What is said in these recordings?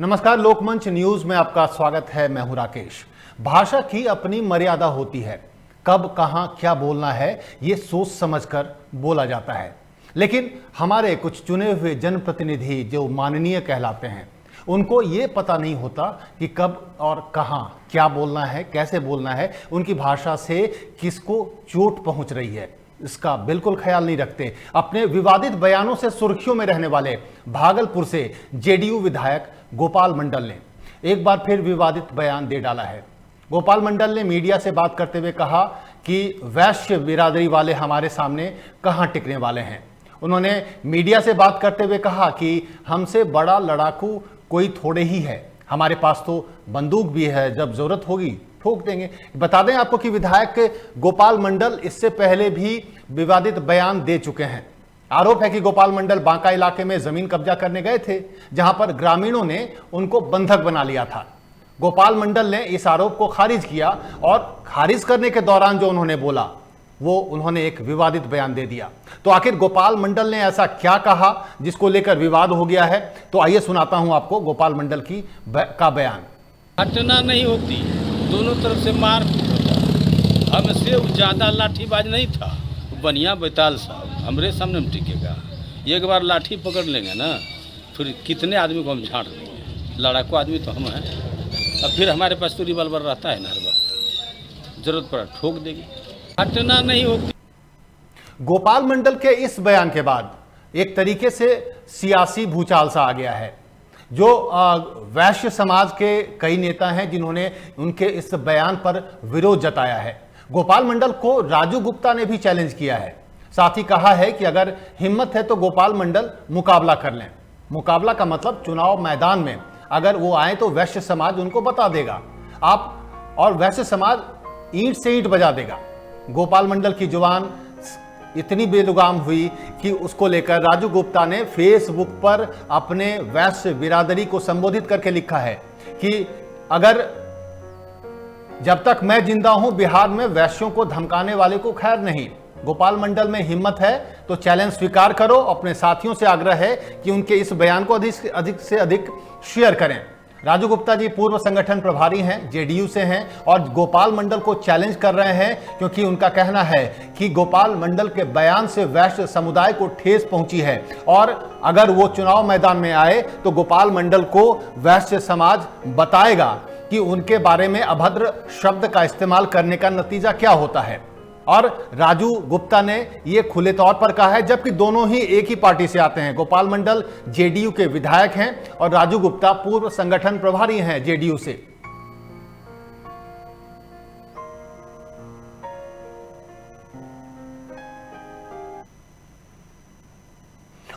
नमस्कार, लोकमंच न्यूज में आपका स्वागत है। मैं हूं राकेश। भाषा की अपनी मर्यादा होती है। कब कहां क्या बोलना है ये सोच समझकर बोला जाता है, लेकिन हमारे कुछ चुने हुए जनप्रतिनिधि जो माननीय कहलाते हैं, उनको ये पता नहीं होता कि कब और कहां क्या बोलना है, कैसे बोलना है, उनकी भाषा से किसको चोट पहुंच रही है, इसका बिल्कुल ख्याल नहीं रखते। अपने विवादित बयानों से सुर्खियों में रहने वाले भागलपुर से जेडीयू विधायक गोपाल मंडल ने एक बार फिर विवादित बयान दे डाला है। गोपाल मंडल ने मीडिया से बात करते हुए कहा कि वैश्य बिरादरी वाले हमारे सामने कहां टिकने वाले हैं। उन्होंने मीडिया से बात करते हुए कहा कि हमसे बड़ा लड़ाकू कोई थोड़े ही है, हमारे पास तो बंदूक भी है, जब जरूरत होगी ठोक देंगे। बता दें आपको कि विधायक गोपाल मंडल इससे पहले भी विवादित बयान दे चुके हैं। आरोप है कि गोपाल मंडल बांका इलाके में जमीन कब्जा करने गए थे, जहां पर ग्रामीणों ने उनको बंधक बना लिया था। गोपाल मंडल ने इस आरोप को खारिज किया और खारिज करने के दौरान जो उन्होंने बोला वो उन्होंने एक विवादित बयान दे दिया। तो आखिर गोपाल मंडल ने ऐसा क्या कहा जिसको लेकर विवाद हो गया है? तो आइए सुनाता हूं आपको गोपाल मंडल का बयान। घटना नहीं होती, दोनों तरफ से मार होता। हमसे ज्यादा लाठीबाज नहीं था, बनिया बैताल साहब हमरे सामने हम टिकेगा। एक बार लाठी पकड़ लेंगे ना, फिर कितने आदमी को हम झाड़ देंगे। लड़ाकू आदमी तो हम हैं। अब फिर हमारे पास तो रिवॉल्वर रहता है ना, हर वक्त जरूरत पड़ा ठोक देगी। घटना नहीं होती। गोपाल मंडल के इस बयान के बाद एक तरीके से सियासी भूचाल सा आ गया है। जो वैश्य समाज के कई नेता हैं जिन्होंने उनके इस बयान पर विरोध जताया है। गोपाल मंडल को राजू गुप्ता ने भी चैलेंज किया है, साथ ही कहा है कि अगर हिम्मत है तो गोपाल मंडल मुकाबला कर लें। मुकाबला का मतलब चुनाव मैदान में अगर वो आए तो वैश्य समाज उनको बता देगा आप, और वैश्य समाज ईंट से ईंट बजा देगा। गोपाल मंडल की जुबान इतनी बेलुगाम हुई कि उसको लेकर राजू गुप्ता ने फेसबुक पर अपने वैश्य बिरादरी को संबोधित करके लिखा है कि अगर जब तक मैं जिंदा हूं बिहार में वैश्यों को धमकाने वाले को खैर नहीं। गोपाल मंडल में हिम्मत है तो चैलेंज स्वीकार करो। अपने साथियों से आग्रह है कि उनके इस बयान को अधिक से अधिक शेयर करें। राजू गुप्ता जी पूर्व संगठन प्रभारी हैं, जेडीयू से हैं और गोपाल मंडल को चैलेंज कर रहे हैं क्योंकि उनका कहना है कि गोपाल मंडल के बयान से वैश्य समुदाय को ठेस पहुंची है और अगर वो चुनाव मैदान में आए तो गोपाल मंडल को वैश्य समाज बताएगा कि उनके बारे में अभद्र शब्द का इस्तेमाल करने का नतीजा क्या होता है। और राजू गुप्ता ने यह खुले तौर पर कहा है, जबकि दोनों ही एक ही पार्टी से आते हैं। गोपाल मंडल जेडीयू के विधायक हैं और राजू गुप्ता पूर्व संगठन प्रभारी हैं जेडीयू से।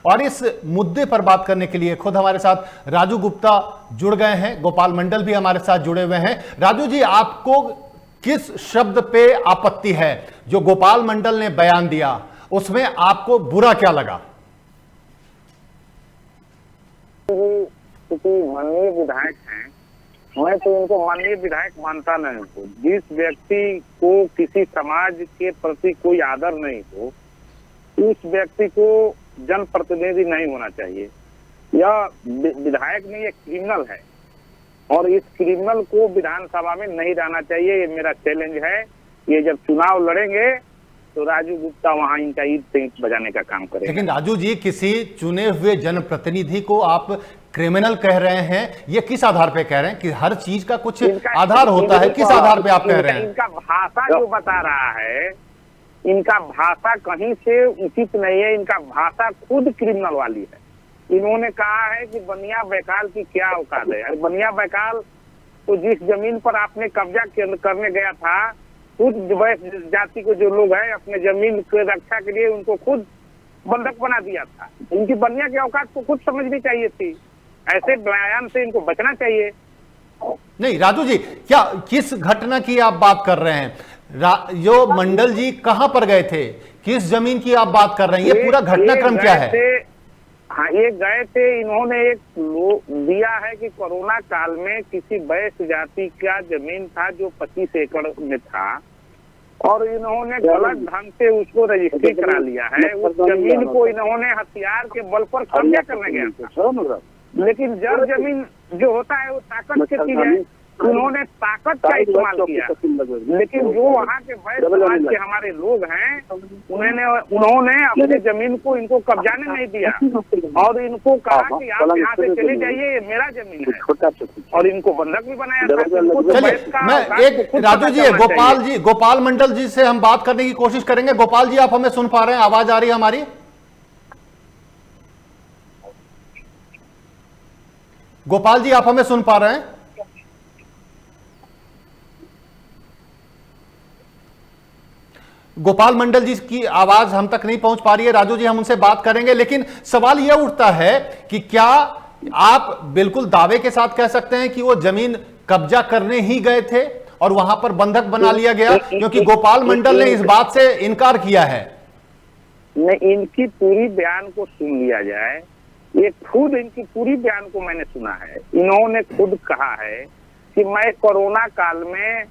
और इस मुद्दे पर बात करने के लिए खुद हमारे साथ राजू गुप्ता जुड़ गए हैं, गोपाल मंडल भी हमारे साथ जुड़े हुए हैं। राजू जी, आपको किस शब्द पे आपत्ति है? जो गोपाल मंडल ने बयान दिया उसमें आपको बुरा क्या लगा? क्योंकि माननीय विधायक हैं, मैं तो उनको माननीय विधायक मानता नहीं हूँ। जिस व्यक्ति को किसी समाज के प्रति कोई आदर नहीं हो, उस व्यक्ति को जनप्रतिनिधि नहीं होना चाहिए। यह विधायक नहीं, एक क्रिमिनल है और इस क्रिमिनल को विधानसभा में नहीं रहना चाहिए। ये मेरा चैलेंज है। ये जब चुनाव लड़ेंगे तो राजू गुप्ता वहां इनका ईंट से ईंट बजाने का काम करेगा। लेकिन राजू जी, किसी चुने हुए जनप्रतिनिधि को आप क्रिमिनल कह रहे हैं, ये किस आधार पे कह रहे हैं? कि हर चीज का कुछ आधार होता है, किस आधार पे आप कह रहे हैं? इनका भाषा जो बता रहा है, इनका भाषा कहीं से उचित नहीं है। इनका भाषा खुद क्रिमिनल वाली है। इन्होंने कहा है कि बनिया बैकाल की क्या औकात है। अरे बनिया बैकाल तो जिस जमीन पर आपने कब्जा करने गया था, खुद जाति को जो लोग हैं अपने जमीन की रक्षा के लिए उनको खुद बंधक बना दिया था। इनकी बनिया की औकात को खुद समझनी चाहिए थी। ऐसे बयान से इनको बचना चाहिए। नहीं राजू जी, क्या किस घटना की आप बात कर रहे हैं? जो मंडल जी कहां पर गए थे, किस जमीन की आप बात कर रहे हैं? ये पूरा घटनाक्रम क्या है? हाँ, ये गए थे। इन्होंने एक दिया है कि कोरोना काल में किसी वैश्य जाति का जमीन था जो 25 एकड़ में था और इन्होंने गलत ढंग से उसको रजिस्ट्री करा लिया है। उस जमीन को इन्होंने हथियार के बल पर कब्जा करने गया था। लेकिन जब जमीन जो होता है वो ताकत की चीज है। उन्होंने ताकत का इस्तेमाल किया, लेकिन जो वहाँ के वैश्य समाज के हमारे लोग हैं उन्होंने अपने जमीन को इनको कब्जाने नहीं दिया और इनको कहा कि आप यहाँ से चले जाइए, ये मेरा जमीन है, और इनको बंधक भी बनाया था। चलिए मैं एक राजू जी, गोपाल मंडल जी से हम बात करने की कोशिश करेंगे। गोपाल जी, आप हमें सुन पा रहे हैं? आवाज आ रही है हमारी? गोपाल जी, आप हमें सुन पा रहे हैं? गोपाल मंडल जी की आवाज हम तक नहीं पहुंच पा रही है। राजू जी, हम उनसे बात करेंगे, लेकिन सवाल यह उठता है कि क्या आप बिल्कुल दावे के साथ कह सकते हैं कि वो जमीन कब्जा करने ही गए थे और वहां पर बंधक बना लिया गया? क्योंकि गोपाल मंडल ने इस बात से इनकार किया है। नहीं, इनकी पूरी बयान को सुन लिया जाए। ये खुद इनकी पूरी बयान को मैंने सुना है। इन्होंने खुद कहा है कि मैं कोरोना काल में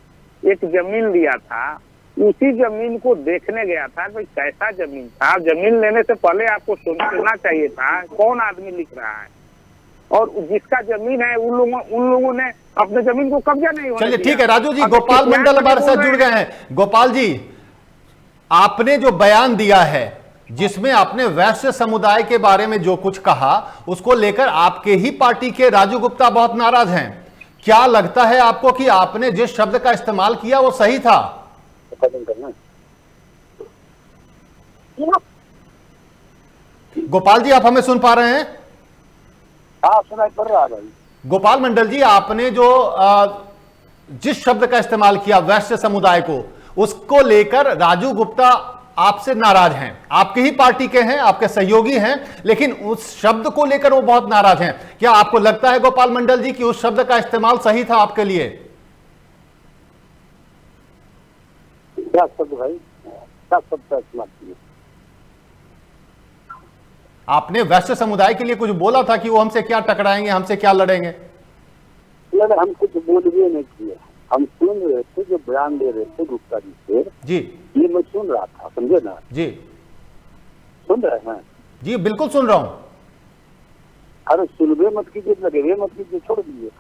एक जमीन लिया था, उसी जमीन को देखने गया था भाई कैसा जमीन था। जमीन लेने से पहले आपको सोचना चाहिए था कौन आदमी लिख रहा है, और जिसका जमीन है उन लोगों ने अपने जमीन को कब्जा नहीं होने दिया। चलिए ठीक है राजू जी, गोपाल मंडल हमारे साथ जुड़ गए हैं। गोपाल जी, आपने जो बयान दिया है जिसमें आपने वैश्य समुदाय के बारे में जो कुछ कहा, उसको लेकर आपके ही पार्टी के राजू गुप्ता बहुत नाराज हैं। क्या लगता है आपको कि आपने जिस शब्द का इस्तेमाल किया वो सही था? गोपाल जी, आप हमें सुन पा रहे हैं? हाँ, सुनाई पड़ रहा है भाई। गोपाल मंडल जी, आपने जो जिस शब्द का इस्तेमाल किया वैश्य समुदाय को, उसको लेकर राजू गुप्ता आपसे नाराज हैं। आपकी ही पार्टी के हैं, आपके सहयोगी हैं, लेकिन उस शब्द को लेकर वो बहुत नाराज हैं। क्या आपको लगता है गोपाल मंडल जी कि उस शब्द का इस्तेमाल सही था आपके लिए? क्या शब्द भाई, क्या शब्द का इस्तेमाल किया? आपने वैश्य समुदाय के लिए कुछ बोला था कि वो हमसे क्या टकराएंगे, हमसे क्या लड़ेंगे? हम कुछ बोल भी नहीं किए, हम सुन रहे थे जो बयान दे रहे थे गुप्ता जी से जी, ये मैं सुन रहा था, समझे ना जी? सुन रहे हैं जी, बिल्कुल सुन रहा हूं। अरे सुनबे मत कीजिए, लगे मत कीजिए, छोड़ दीजिए।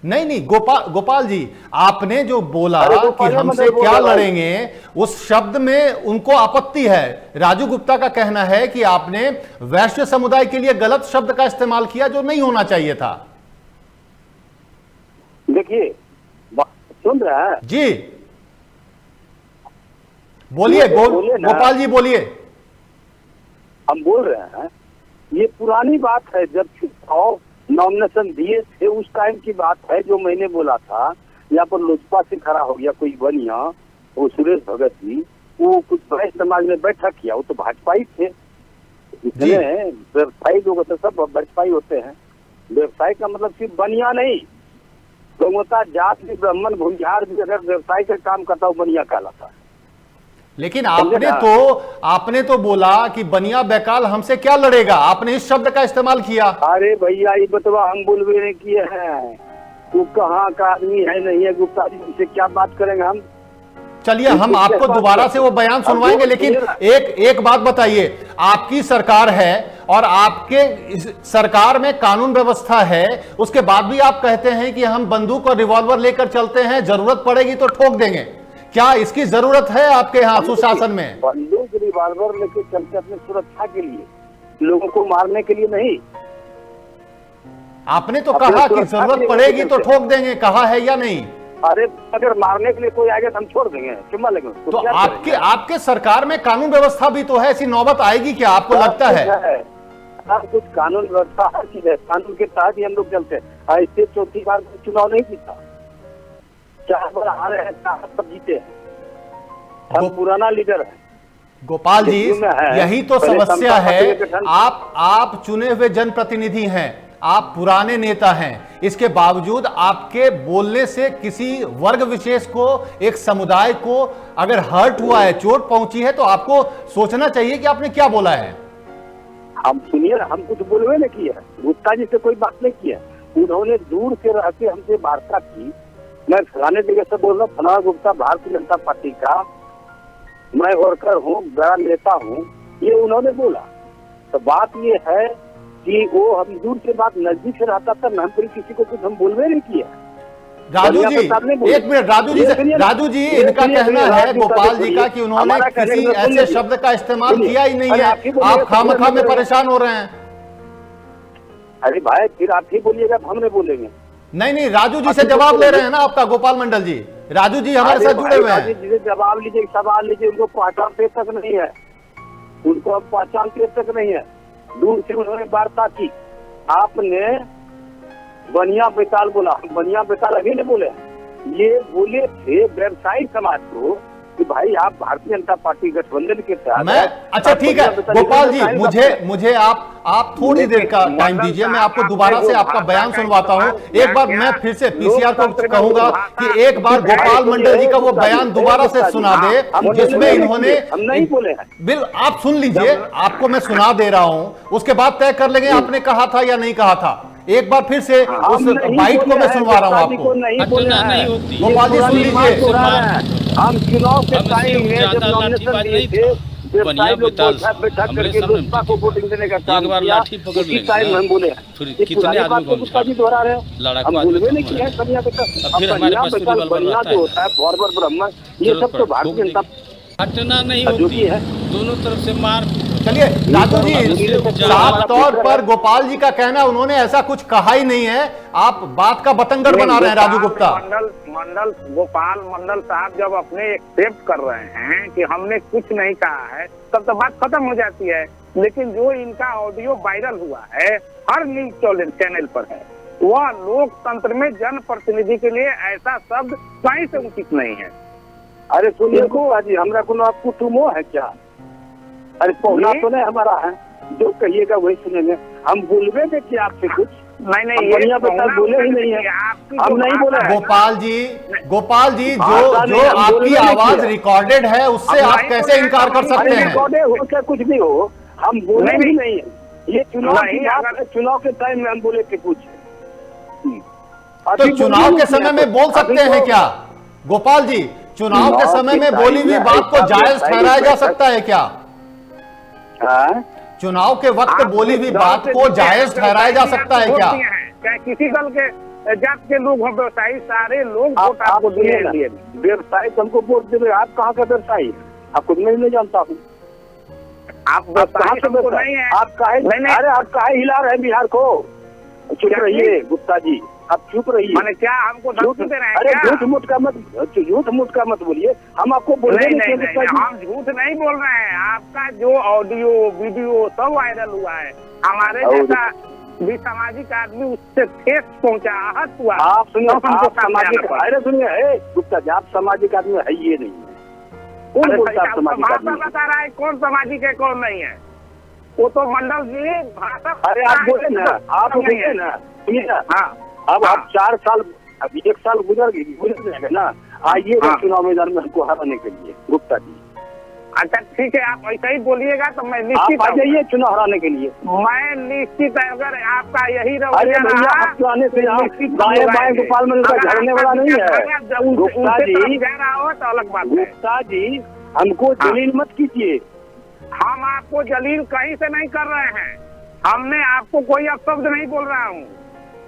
नहीं, गोपाल जी, आपने जो बोला कि हमसे मतलब क्या लड़ेंगे, उस शब्द में उनको आपत्ति है। राजू गुप्ता का कहना है कि आपने वैश्य समुदाय के लिए गलत शब्द का इस्तेमाल किया जो नहीं होना चाहिए था। देखिए, सुन रहे हैं जी, बोलिए गोपाल जी, बोलिए। हम बोल रहे हैं ये पुरानी बात है, जब चुनाव नॉमिनेशन दिए थे उस टाइम की बात है। जो मैंने बोला था यहाँ पर लोजपा से खड़ा हो गया कोई बनिया, वो सुरेश भगत जी, वो कुछ वैश्य समाज में बैठक किया, वो तो भाजपाई थे। जितने व्यवसायी लोग होते सब भाजपाई होते हैं। व्यवसाय का मतलब सिर्फ बनिया नहीं, गौता जात भी, ब्राह्मण भूमिहार भी अगर व्यवसाय का काम करता हो बनिया कहलाता है। लेकिन आपने तो बोला कि बनिया बैकाल हमसे क्या लड़ेगा, आपने इस शब्द का इस्तेमाल किया। अरे भैया, ये बतवा हम बोलबे नहीं किए हैं, तू कहाँ का आदमी है नहीं है, गुप्ता जी से क्या बात करेंगे हम? चलिए, हम आपको दोबारा से वो बयान सुनवाएंगे, लेकिन एक बात बताइए, आपकी सरकार है और आपके सरकार में कानून व्यवस्था है, उसके बाद भी आप कहते हैं कि हम बंदूक और रिवॉल्वर लेकर चलते हैं, जरूरत पड़ेगी तो ठोक देंगे। क्या इसकी जरूरत है आपके यहाँ सुशासन में? बंदूक रिवॉल्वर लेकर चलते अपनी सुरक्षा के लिए, लोगों को मारने के लिए नहीं। आपने तो कहा कि जरूरत पड़ेगी तो ठोक देंगे, कहा है या नहीं? अरे अगर मारने के लिए कोई आएगा तो हम छोड़ देंगे, चुम्मा लेंगे। तो आपके सरकार में कानून व्यवस्था भी तो है, ऐसी नौबत आएगी क्या आपको लगता है? सब कुछ कानून व्यवस्था हर चीज है, कानून के तहत ही हम लोग चलते हैं। ऐसे चौथी बार चुनाव नहीं जीता, 4 बार हारे हैं, 4 बार जीते हैं, हम पुराना लीडर है। गोपाल जी, यही तो समस्या है। आप चुने हुए जनप्रतिनिधि हैं, आप पुराने नेता हैं, इसके बावजूद आपके बोलने से किसी वर्ग विशेष को, एक समुदाय को अगर हर्ट हुआ है, चोट पहुंची है, तो आपको सोचना चाहिए कि आपने क्या बोला है। हम सुनिए, हम कुछ बोलवे नहीं किया, गुप्ता जी से कोई बात नहीं किया। उन्होंने दूर से रह के हमसे वार्ता की, मैं फलाने जगह से बोल रहा हूँ, फलाना गुप्ता भारतीय जनता पार्टी का मैं वर्कर हूँ, बड़ा नेता हूँ, ये उन्होंने बोला। तो बात ये है कि वो हम दूर से बात नजदीक से रहता था, हम फिर किसी को कुछ हम बोलवे नहीं किया। राजू जी एक मिनट, राजू जी इनका कहना है गोपाल जी का कि उन्होंने किसी ऐसे शब्द का इस्तेमाल किया ही नहीं है, आप खामखा में परेशान हो रहे हैं। अरे भाई फिर आप ही बोलिएगा, हम नहीं बोलेंगे। नहीं, राजू जी से जवाब ले रहे हैं ना आपका गोपाल मंडल जी, राजू जी हमारे साथ जुड़े हुए हैं। जिसे जवाब लीजिए, सवाल लीजिए, उनको पहचान पे तक नहीं है, उनको अब पहचान पे तक नहीं है। दूर से उन्होंने वार्ता की, आपने बनिया बेताल बोला, बनिया बेताल अभी नहीं बोले, ये बोले थे व्यवसायिक समाज को कि भाई आप भारतीय जनता पार्टी गठबंधन के तहत। मैं अच्छा ठीक है गोपाल जी, मुझे आप थोड़ी देर का टाइम दीजिए, मैं आपको दोबारा से आपका बयान सुनवाता हूं। एक बार मैं फिर से पीसीआर को कहूंगा कि एक बार गोपाल मंडल जी का वो बयान दोबारा से सुना दे, जिसमें इन्होंने हम नहीं बोले हैं। बिल आप सुन लीजिए, आपको मैं सुना दे रहा हूं, उसके बाद तय कर लेंगे आपने कहा था या नहीं कहा था। एक बार फिर से उस बाइट को मैं सुनवा रहा हूं आपको। गोपाल जी सुन लीजिए, हम चुनाव के टाइम में जब ज्यादा नॉमिनेशन लाठीबाज दिए नहीं थे, था। बनिया बेताल बैठक हमरे करके सामने लोजपा को वोटिंग देने का काम एक बार किया, लाठी पकड़ उसी लेंगे टाइम ना, हम बोले फिर ये कितने पुरानी आदमी बात को को हम गुप्ता जी दोहरा रहे हैं। लड़ाकू हम आदमी बोलवे को नहीं हम किया है बनिया बेताल। अब फिर हमारे पास बेताल बल बनिया रहता जो है। होता है, फॉरवर्ड ब्राह्मण, ये सब तो भारतीय जनता हटना नहीं जो होती भी है। दोनों तरफ से मार। चलिए राजू जी, साफ तौर पर गोपाल जी का कहना उन्होंने ऐसा कुछ कहा ही नहीं है, आप बात का बतंगड़ बना रहे हैं राजू गुप्ता। गोपाल मंडल साहब जब अपने एक्सेप्ट कर रहे हैं कि हमने कुछ नहीं कहा है, तब तो बात खत्म हो जाती है। लेकिन जो इनका ऑडियो वायरल हुआ है, हर न्यूज चैनल पर है, वह लोकतंत्र में जनप्रतिनिधि के लिए ऐसा शब्द कहीं से उचित नहीं है। अरे सुनिए को जी, हमरा को आपको तुमो है क्या? अरे पौना तो नहीं हमारा है, जो कहिएगा वही सुनेंगे। हम बोलवे में कि आपसे कुछ नहीं, बनिया बेताल बोले ही नहीं है, हम नहीं बोले हैं। गोपाल जी जो आपकी आवाज रिकॉर्डेड है, उससे आप कैसे इनकार कर सकते हैं? रिकॉर्डेड हो चाहे कुछ भी हो, हम बोले ही नहीं है। ये चुनाव के टाइम में हम बोले थे कुछ, तो चुनाव के समय में बोल सकते हैं क्या गोपाल जी? चुनाव के समय में बोली हुई बात को जायज ठहराया जा सकता है क्या? चुनाव के वक्त बोली हुई बात को जायज ठहराया जा सकता है क्या? किसी दल के जात के लोग हो, व्यवसायी सारे लोग वोट आपको दिए। व्यवसायी हमको वोट देवे, आप कहाँ का व्यवसायी? आपको नहीं जानता हूँ, आप कहाँ से व्यवसायी है? आप काहे, अरे आप काहे हिला रहे हैं बिहार को? चुप रहिए गुप्ता जी, आप चुप रहिए। मैंने क्या हमको धमकी दे रहे हैं? अरे झूठ मूठ का मत बोलिए, हम आपको बोलने नहीं, हम झूठ नहीं बोल रहे हैं। आपका जो ऑडियो वीडियो सब वायरल हुआ है, हमारे जैसा भी सामाजिक आदमी उससे ठेस पहुंचा, आहत हुआ। आप सुनिए, सामाजिक, अरे सुनिए गुप्ता जी, आप सामाजिक आदमी है ये नहीं है। कौन बोलता है सामाजिक आदमी? बता रहा है कौन सामाजिक है कौन नहीं है, वो तो मंडल जी भाषा। अरे आप बोले ना, आप बोले ना, सुनिए ना। हाँ, अब आप 4 साल, अब 1 साल गुजर जाएगा ना, आइएगा चुनाव मैदान में हमको हराने के लिए गुप्ता जी। अच्छा ठीक है, आप ऐसा ही बोलिएगा तो मैं निश्चित आ जाइए चुनाव हराने के लिए। मैं निश्चित है, अगर आपका यही रवैया गोपाल मंडल का झड़ने वाला नहीं है गुप्ता जी। जा रहा हो तो अलग बात है। गुप्ता जी हमको जलील मत कीजिए। हम आपको जलील कहीं से नहीं कर रहे हैं, हमने आपको कोई अपशब्द नहीं बोल रहा हूँ।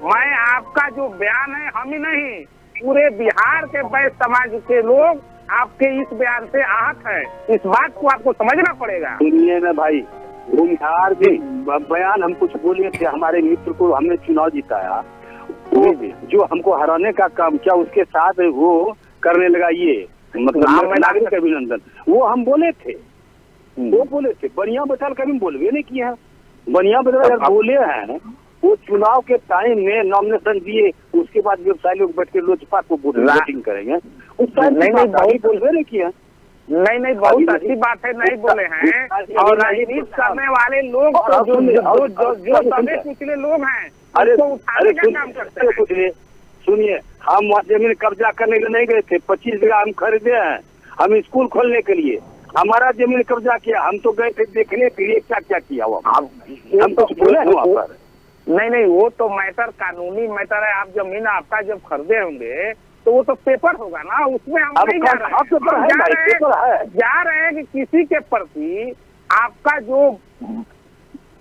मैं आपका जो बयान है, हम ही नहीं पूरे बिहार के वैश्य समाज के लोग आपके इस बयान से आहत है, इस बात को आपको समझना पड़ेगा। सुनिए ना भाई, बिहार के बयान हम कुछ बोले थे, हमारे मित्र को हमने चुनाव जिताया, जो हमको हराने का काम किया उसके साथ वो करने लगा, ये मतलब नागरिक अभिनंदन, वो हम बोले थे, वो बोले थे। बनिया बेताल कभी बोलवे नहीं किया, बनिया बेताल बोले हैं वो चुनाव के टाइम में नॉमिनेशन दिए, उसके बाद व्यवसायी लोग बैठ के लोजपा को वोटिंग करेंगे, उस टाइम नहीं बोलवे नहीं किया। नहीं, बहुत अच्छी बात है, नहीं बोले हैं। और राजनीति करने वाले लोग जो सभी पिछले लोग हैं, अरे उठाने का काम करते हैं। कुछ सुनिए, हम जमीन कब्जा करने के नहीं गए थे, 25 जगह हम खरीदे हैं, हम स्कूल खोलने के लिए हमारा जमीन कब्जा किया, हम तो गए थे देखने के लिए क्या क्या किया हुआ, हम कुछ बोले हैं वहाँ पर? नहीं, वो तो मैटर कानूनी मैटर है। आप जमीन आपका जब खरीदे होंगे तो वो तो पेपर होगा ना, उसमें हम नहीं जा रहे हैं। जा रहे हैं कि किसी के प्रति आपका जो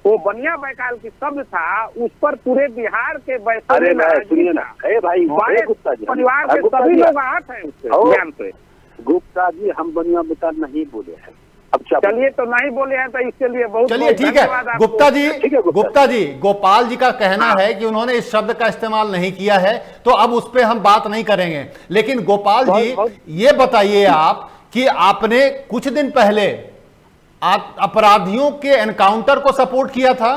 वो बनिया बैकाल की शब्द था, उस पर पूरे बिहार के वैसे अरे भाई सुनिए ना, अरे भाई गुप्ता जी, परिवार के सभी लोग आहत हैं उससे ज्ञान से। गुप्ता जी हम बनिया बैकाल नहीं बोले हैं। अब चलिए तो नहीं बोले हैं तो इसके लिए बहुत चलिए ठीक है गुप्ता जी, गुप्ता जी, गोपाल जी का कहना है कि उन्होंने इस शब्द का इस्तेमाल नहीं किया है, तो अब उस पर हम बात नहीं करेंगे। लेकिन गोपाल जी ये बताइए आप कि आपने कुछ दिन पहले अपराधियों के एनकाउंटर को सपोर्ट किया था।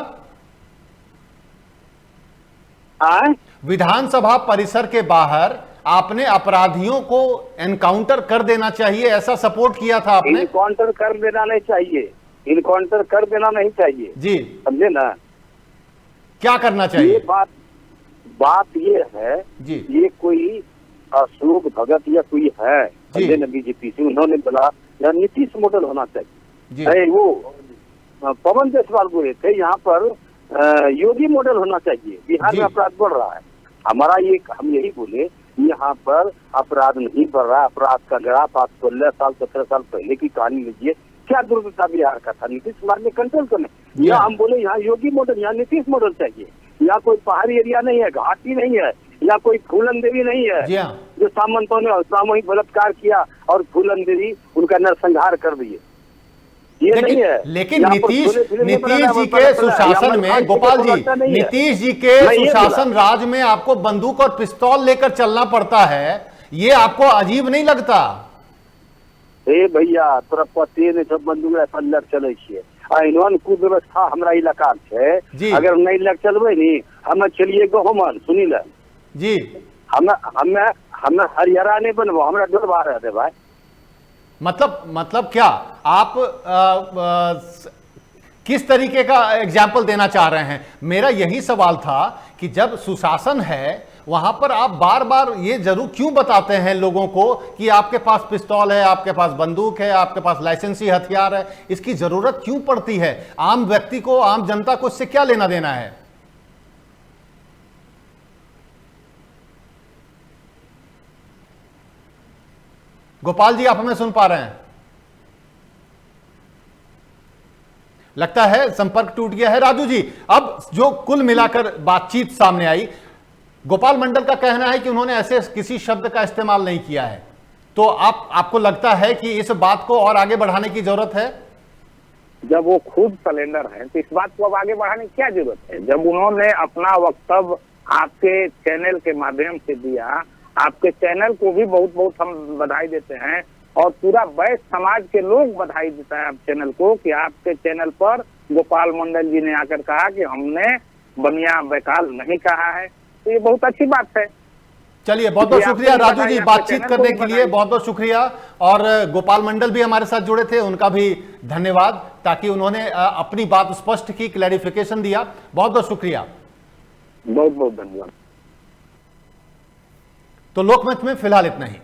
विधानसभा परिसर के बाहर आपने अपराधियों को एनकाउंटर कर देना चाहिए, ऐसा सपोर्ट किया था आपने। इनकाउंटर कर देना नहीं चाहिए, इनकाउंटर कर देना नहीं चाहिए जी, समझे ना। क्या करना चाहिए? ये बात ये है जी, ये कोई अशोक भगत या कोई है समझे ना बीजेपी से, उन्होंने बोला या नीतीश मॉडल होना चाहिए। वो पवन जायसवाल बोले थे यहाँ पर योगी मॉडल होना चाहिए, बिहार में अपराध बढ़ रहा है। हमारा ये हम यही बोले, यहाँ पर अपराध नहीं बढ़ रहा, अपराध का ग्राफ आप 16 साल 17 साल पहले की कहानी लीजिए, क्या दुर्दशा बिहार का था, नीतीश कुमार ने कंट्रोल करने। यहाँ हम बोले यहाँ योगी मॉडल, यहाँ नीतीश मॉडल चाहिए। यहाँ कोई पहाड़ी एरिया नहीं है, घाटी नहीं है, या कोई फूलन देवी नहीं है जो सामंतों ने सामूहिक बलात्कार किया और फूलन देवी उनका नरसंहार कर दिए। ये नहीं है। लेकिन नीतीश जी के सुशासन में, गोपाल जी, नीतीश जी के सुशासन राज में आपको बंदूक और पिस्तौल लेकर चलना पड़ता है, ये आपको अजीब नहीं लगता? ए भैया तोरा पते ने सब बंदूक अपन लग चले छिए, इन्होंने कुव्यवस्था हमरा इलाका है, अगर नहीं लग चलबे नी हम चलिए गहमन सुनी ल जी, हम हरियाणा नहीं बनबो, हमरा डर बाहर है भाई। मतलब क्या आप किस तरीके का एग्जाम्पल देना चाह रहे हैं? मेरा यही सवाल था कि जब सुशासन है वहां पर आप बार बार ये जरूर क्यों बताते हैं लोगों को कि आपके पास पिस्तौल है, आपके पास बंदूक है, आपके पास लाइसेंसी हथियार है? इसकी जरूरत क्यों पड़ती है? आम व्यक्ति को, आम जनता को इससे क्या लेना देना है? गोपाल जी, आप हमें सुन पा रहे हैं? लगता है संपर्क टूट गया है। राजू जी, अब जो कुल मिलाकर बातचीत सामने आई, गोपाल मंडल का कहना है कि उन्होंने ऐसे किसी शब्द का इस्तेमाल नहीं किया है, तो आपको लगता है कि इस बात को और आगे बढ़ाने की जरूरत है? जब वो खुद सिलेंडर हैं तो इस बात को अब आगे बढ़ाने की क्या जरूरत है? जब उन्होंने अपना वक्तव्य आपके चैनल के माध्यम से दिया, आपके चैनल को भी बहुत बहुत हम बधाई देते हैं और पूरा वैश्य समाज के लोग बधाई देता है आप चैनल को कि आपके चैनल पर गोपाल मंडल जी ने आकर कहा कि हमने बनिया बैकाल नहीं कहा है, तो ये बहुत अच्छी बात है। चलिए, बहुत बहुत शुक्रिया राजू जी बातचीत करने के लिए, बहुत बहुत शुक्रिया। और गोपाल मंडल भी हमारे साथ जुड़े थे, उनका भी धन्यवाद, ताकि उन्होंने अपनी बात स्पष्ट की, क्लैरिफिकेशन दिया। बहुत बहुत शुक्रिया, बहुत बहुत धन्यवाद। तो लोकमत में फिलहाल इतना ही।